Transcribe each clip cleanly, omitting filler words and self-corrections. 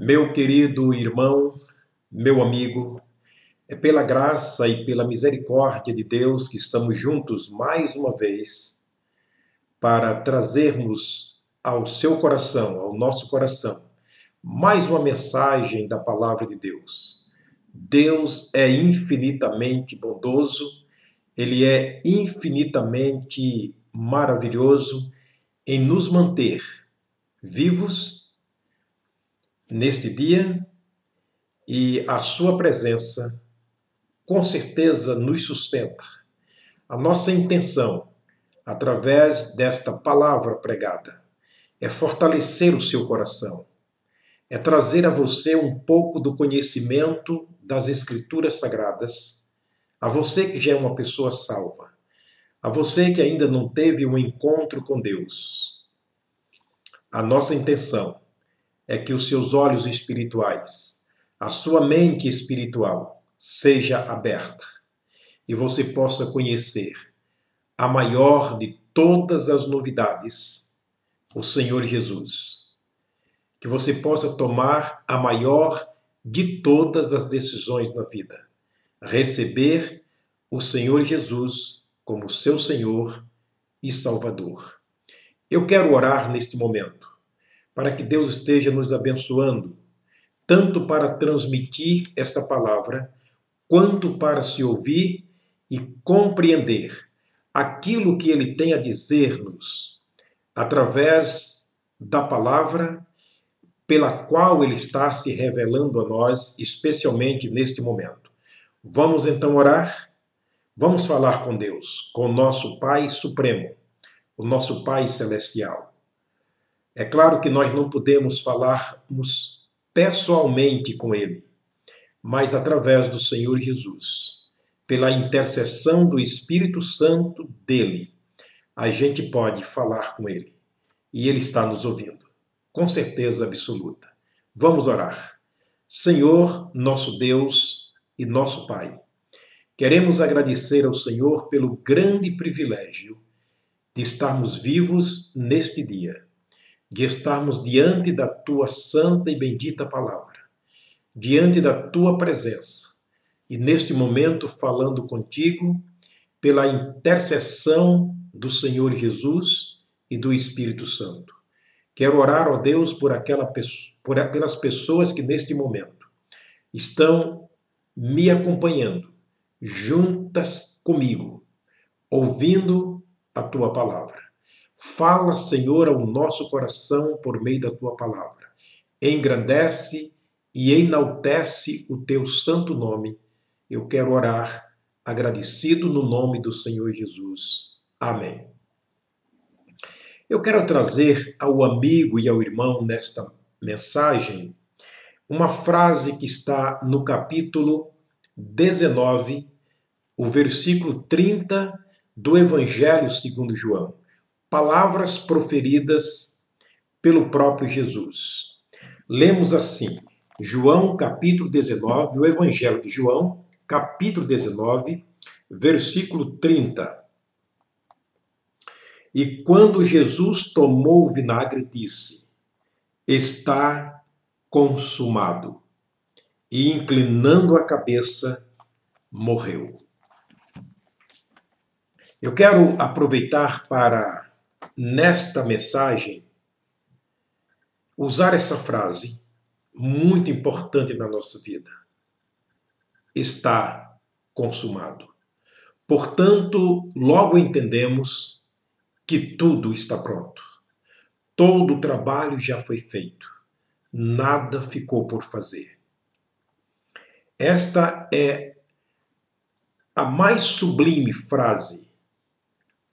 Meu querido irmão, meu amigo, é pela graça e pela misericórdia de Deus que estamos juntos mais uma vez para trazermos ao seu coração, ao nosso coração, mais uma mensagem da palavra de Deus. Deus é infinitamente bondoso, Ele é infinitamente maravilhoso em nos manter vivos neste dia, e a sua presença com certeza nos sustenta. A nossa intenção, através desta palavra pregada, é fortalecer o seu coração, é trazer a você um pouco do conhecimento das Escrituras Sagradas, a você que já é uma pessoa salva, a você que ainda não teve um encontro com Deus. A nossa intenção é que os seus olhos espirituais, a sua mente espiritual seja aberta e você possa conhecer a maior de todas as novidades, o Senhor Jesus. Que você possa tomar a maior de todas as decisões na vida, receber o Senhor Jesus como seu Senhor e Salvador. Eu quero orar neste momento para que Deus esteja nos abençoando, tanto para transmitir esta palavra, quanto para se ouvir e compreender aquilo que Ele tem a dizer-nos, através da palavra pela qual Ele está se revelando a nós, especialmente neste momento. Vamos então orar? Vamos falar com Deus, com o nosso Pai Supremo, o nosso Pai Celestial. É claro que nós não podemos falarmos pessoalmente com Ele, mas através do Senhor Jesus, pela intercessão do Espírito Santo dele, a gente pode falar com Ele. E Ele está nos ouvindo, com certeza absoluta. Vamos orar. Senhor, nosso Deus e nosso Pai, queremos agradecer ao Senhor pelo grande privilégio de estarmos vivos neste dia, de estarmos diante da Tua santa e bendita palavra, diante da Tua presença, e neste momento falando contigo pela intercessão do Senhor Jesus e do Espírito Santo. Quero orar, ó Deus, pelas pessoas que neste momento estão me acompanhando, juntas comigo, ouvindo a Tua palavra. Fala, Senhor, ao nosso coração por meio da Tua palavra. Engrandece e enaltece o Teu santo nome. Eu quero orar agradecido no nome do Senhor Jesus. Amém. Eu quero trazer ao amigo e ao irmão nesta mensagem uma frase que está no capítulo 19, o versículo 30 do Evangelho segundo João. Palavras proferidas pelo próprio Jesus. Lemos assim, João capítulo 19, o Evangelho de João, capítulo 19, versículo 30. E quando Jesus tomou o vinagre, disse, está consumado. E inclinando a cabeça, morreu. Eu quero aproveitar para, nesta mensagem, usar essa frase muito importante na nossa vida. Está consumado. Portanto, logo entendemos que tudo está pronto. Todo o trabalho já foi feito. Nada ficou por fazer. Esta é a mais sublime frase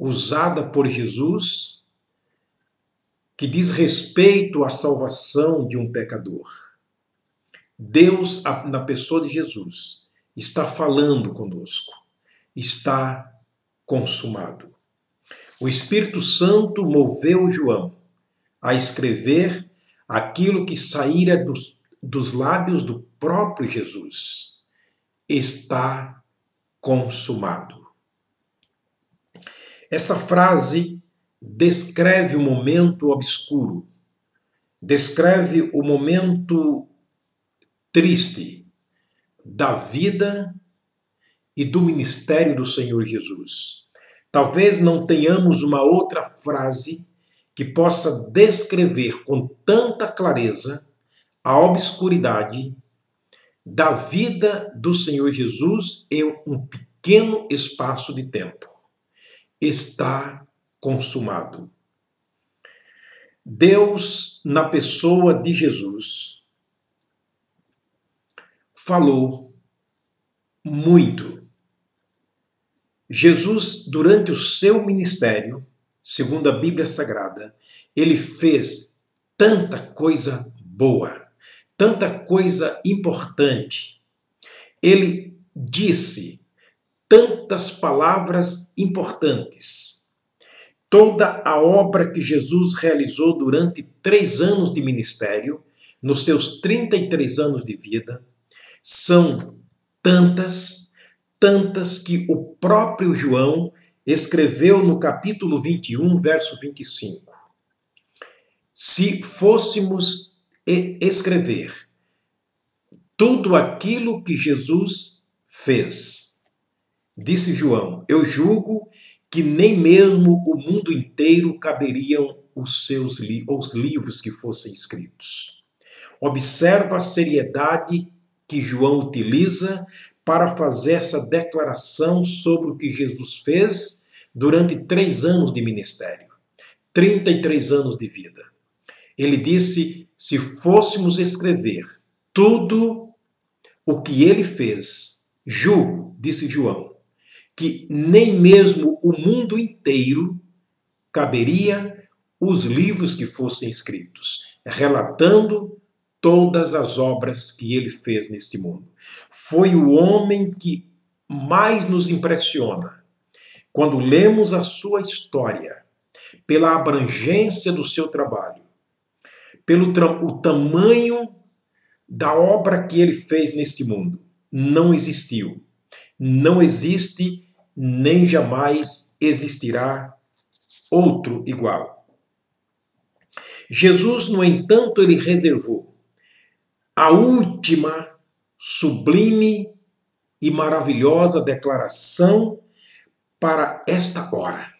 usada por Jesus, que diz respeito à salvação de um pecador. Deus, na pessoa de Jesus, está falando conosco. Está consumado. O Espírito Santo moveu João a escrever aquilo que saíra dos lábios do próprio Jesus. Está consumado. Esta frase descreve o momento obscuro, descreve o momento triste da vida e do ministério do Senhor Jesus. Talvez não tenhamos uma outra frase que possa descrever com tanta clareza a obscuridade da vida do Senhor Jesus em um pequeno espaço de tempo. Está consumado. Deus, na pessoa de Jesus, falou muito. Jesus, durante o seu ministério, segundo a Bíblia Sagrada, ele fez tanta coisa boa, tanta coisa importante. Ele disse tantas palavras importantes. Toda a obra que Jesus realizou durante 3 anos de ministério, nos seus 33 anos de vida, são tantas que o próprio João escreveu no capítulo 21, verso 25. Se fôssemos escrever tudo aquilo que Jesus fez, disse João, eu julgo que nem mesmo o mundo inteiro caberiam os livros que fossem escritos. Observa a seriedade que João utiliza para fazer essa declaração sobre o que Jesus fez durante 3 anos de ministério, 33 anos de vida. Ele disse, se fôssemos escrever tudo o que ele fez, julgo, disse João, que nem mesmo o mundo inteiro caberia os livros que fossem escritos, relatando todas as obras que ele fez neste mundo. Foi o homem que mais nos impressiona quando lemos a sua história, pela abrangência do seu trabalho, pelo o tamanho da obra que ele fez neste mundo. Não existiu, não existe, nem jamais existirá outro igual. Jesus, no entanto, ele reservou a última sublime e maravilhosa declaração para esta hora.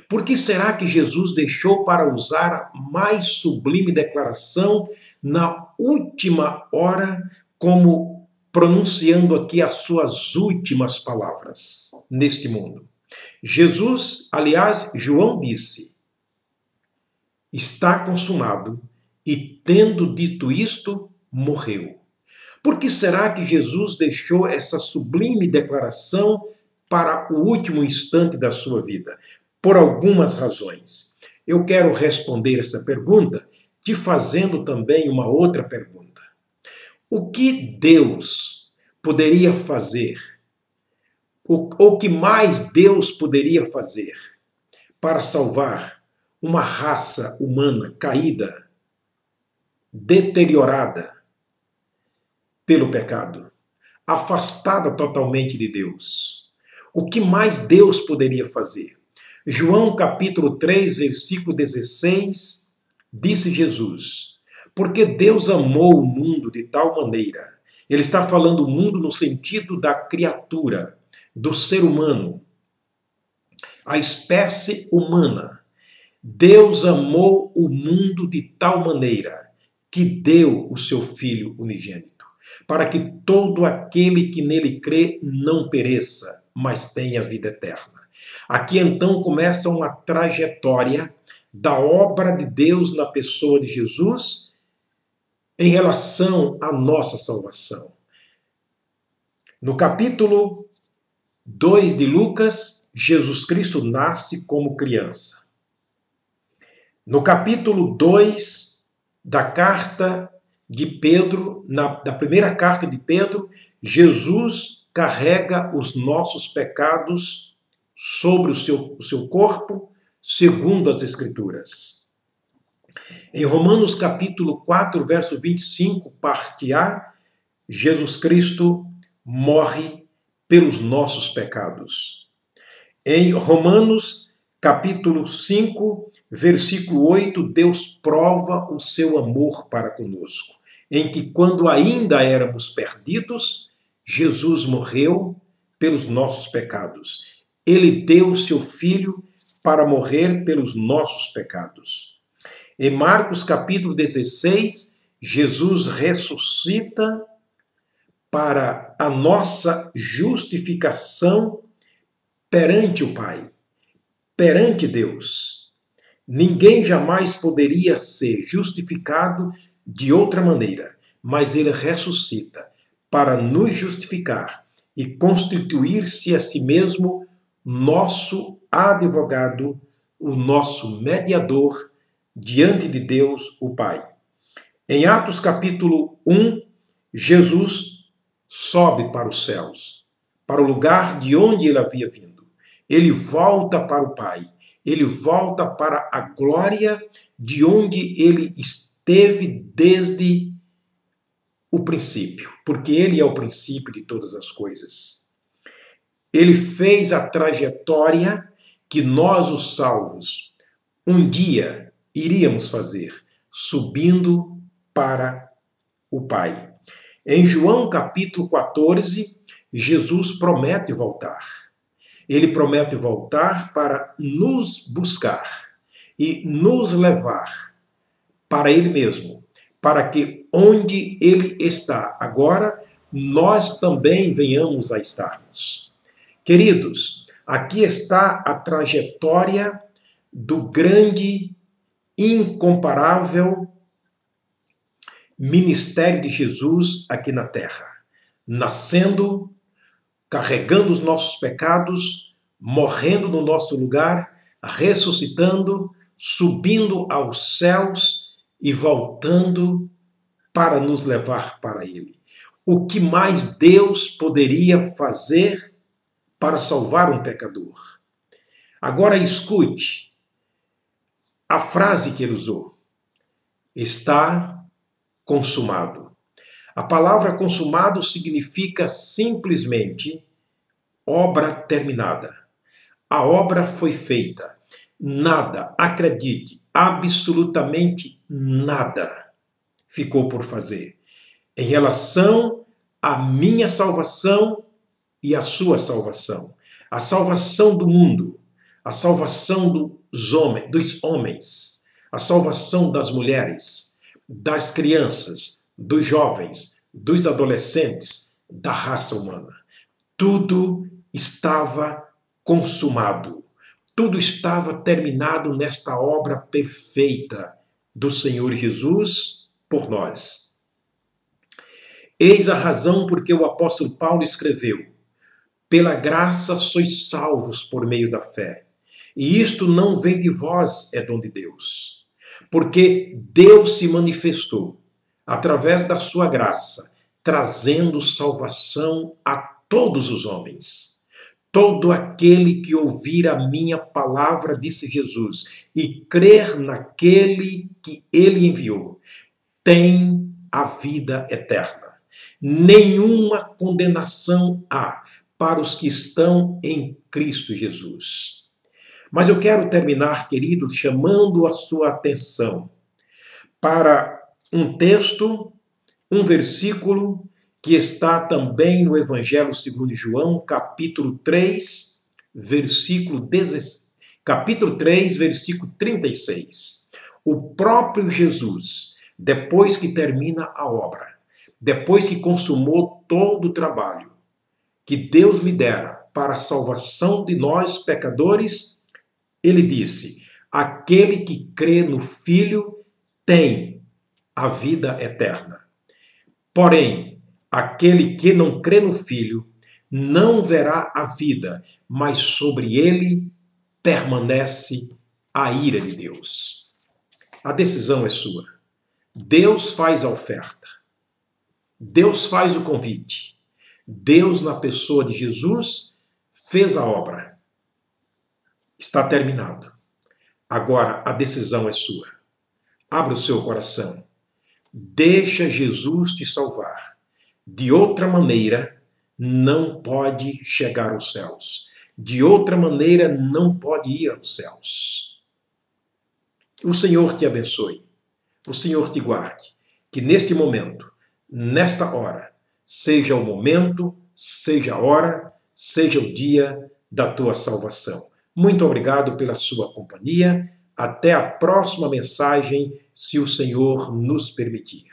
Por que será que Jesus deixou para usar a mais sublime declaração na última hora, como pronunciando aqui as suas últimas palavras neste mundo? Jesus, aliás, João disse, está consumado, e tendo dito isto, morreu. Por que será que Jesus deixou essa sublime declaração para o último instante da sua vida? Por algumas razões. Eu quero responder essa pergunta te fazendo também uma outra pergunta. O que Deus poderia fazer? O que mais Deus poderia fazer para salvar uma raça humana caída, deteriorada pelo pecado, afastada totalmente de Deus? O que mais Deus poderia fazer? João capítulo 3, versículo 16, disse Jesus, porque Deus amou o mundo de tal maneira, ele está falando o mundo no sentido da criatura, do ser humano, a espécie humana. Deus amou o mundo de tal maneira que deu o seu Filho unigênito, para que todo aquele que nele crê não pereça, mas tenha vida eterna. Aqui então começa uma trajetória da obra de Deus na pessoa de Jesus em relação à nossa salvação. No capítulo 2 de Lucas, Jesus Cristo nasce como criança. No capítulo 2 da carta de Pedro, da primeira carta de Pedro, Jesus carrega os nossos pecados sobre o seu corpo, segundo as Escrituras. Em Romanos capítulo 4, verso 25, parte A, Jesus Cristo morre pelos nossos pecados. Em Romanos capítulo 5, versículo 8, Deus prova o seu amor para conosco. em que, quando ainda éramos perdidos, Jesus morreu pelos nossos pecados. Ele deu seu Filho para morrer pelos nossos pecados. Em Marcos capítulo 16, Jesus ressuscita para a nossa justificação perante o Pai, perante Deus. Ninguém jamais poderia ser justificado de outra maneira, mas ele ressuscita para nos justificar e constituir-se a si mesmo nosso advogado, o nosso mediador diante de Deus, o Pai. Em Atos capítulo 1, Jesus sobe para os céus, para o lugar de onde ele havia vindo. Ele volta para o Pai. Ele volta para a glória de onde ele esteve desde o princípio, porque ele é o princípio de todas as coisas. Ele fez a trajetória que nós, os salvos, um dia iríamos fazer, subindo para o Pai. Em João capítulo 14, Jesus promete voltar. Ele promete voltar para nos buscar e nos levar para Ele mesmo, para que onde Ele está agora, nós também venhamos a estarmos. Queridos, aqui está a trajetória do grande, incomparável ministério de Jesus aqui na terra, nascendo, carregando os nossos pecados, morrendo no nosso lugar, ressuscitando, subindo aos céus e voltando para nos levar para Ele. O que mais Deus poderia fazer para salvar um pecador? Agora escute a frase que ele usou. Está consumado. A palavra consumado significa simplesmente obra terminada. A obra foi feita. Nada, acredite, absolutamente nada ficou por fazer em relação à minha salvação e à sua salvação. A salvação do mundo, a salvação dos homens, a salvação das mulheres, das crianças, dos jovens, dos adolescentes, da raça humana. Tudo estava consumado. Tudo estava terminado nesta obra perfeita do Senhor Jesus por nós. Eis a razão porque o apóstolo Paulo escreveu: pela graça sois salvos por meio da fé. E isto não vem de vós, é dom de Deus. Porque Deus se manifestou através da sua graça, trazendo salvação a todos os homens. Todo aquele que ouvir a minha palavra, disse Jesus, e crer naquele que ele enviou, tem a vida eterna. Nenhuma condenação há para os que estão em Cristo Jesus. Mas eu quero terminar, querido, chamando a sua atenção para um texto, um versículo que está também no Evangelho segundo João, capítulo 3, versículo 36. O próprio Jesus, depois que termina a obra, depois que consumou todo o trabalho que Deus lhe dera para a salvação de nós, pecadores, ele disse: aquele que crê no Filho tem a vida eterna. Porém, aquele que não crê no Filho não verá a vida, mas sobre ele permanece a ira de Deus. A decisão é sua. Deus faz a oferta. Deus faz o convite. Deus, na pessoa de Jesus, fez a obra. Está terminado. Agora a decisão é sua. Abra o seu coração. Deixa Jesus te salvar. De outra maneira, não pode chegar aos céus. De outra maneira, não pode ir aos céus. O Senhor te abençoe. O Senhor te guarde. que neste momento, nesta hora, seja o momento, seja a hora, seja o dia da tua salvação. Muito obrigado pela sua companhia. Até a próxima mensagem, se o Senhor nos permitir.